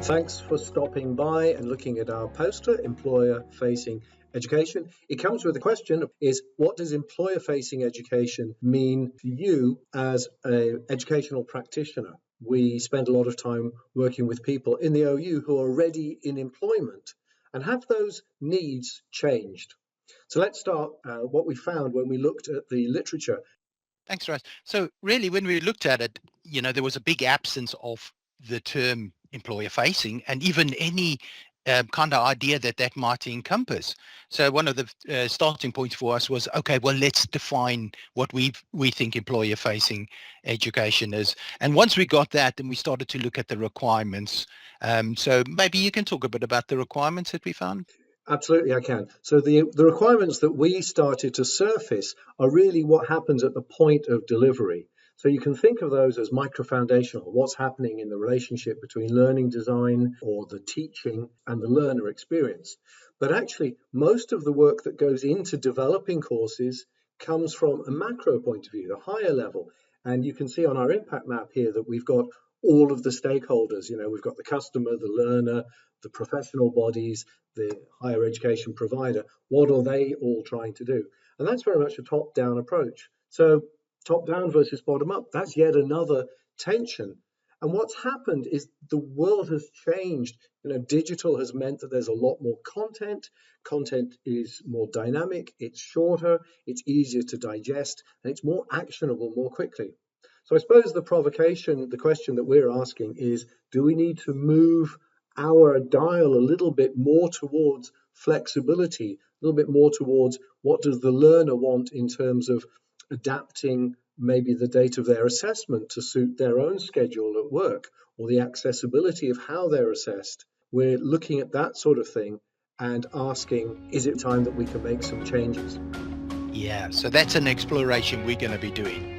Thanks for stopping by and looking at our poster, Employer Facing Education. It comes with a question is, what does employer facing education mean to you as an educational practitioner? We spend a lot of time working with people in the OU who are already in employment, and have those needs changed? So let's start what we found when we looked at the literature. Thanks, Russ. So really, when we looked at it, there was a big absence of the term employer facing and even any kind of idea that might encompass. So one of the starting points for us was, okay, well, let's define what we think employer facing education is. And once we got that, then we started to look at the requirements. So maybe you can talk a bit about the requirements that we found. Absolutely, I can. So the requirements that we started to surface are really what happens at the point of delivery. So you can think of those as micro-foundational, what's happening in the relationship between learning design or the teaching and the learner experience. But actually, most of the work that goes into developing courses comes from a macro point of view, the higher level. And you can see on our impact map here that we've got all of the stakeholders. We've got the customer, the learner, the professional bodies, the higher education provider. What are they all trying to do? And that's very much a top-down approach. So top-down versus bottom-up, that's yet another tension. And what's happened is the world has changed. Digital has meant that there's a lot more content. Content is more dynamic, it's shorter, it's easier to digest, and it's more actionable more quickly. So I suppose the question that we're asking is, do we need to move our dial a little bit more towards flexibility, a little bit more towards what does the learner want in terms of adapting maybe the date of their assessment to suit their own schedule at work, or the accessibility of how they're assessed? We're looking at that sort of thing and asking, is it time that we can make some changes? Yeah, so that's an exploration we're going to be doing.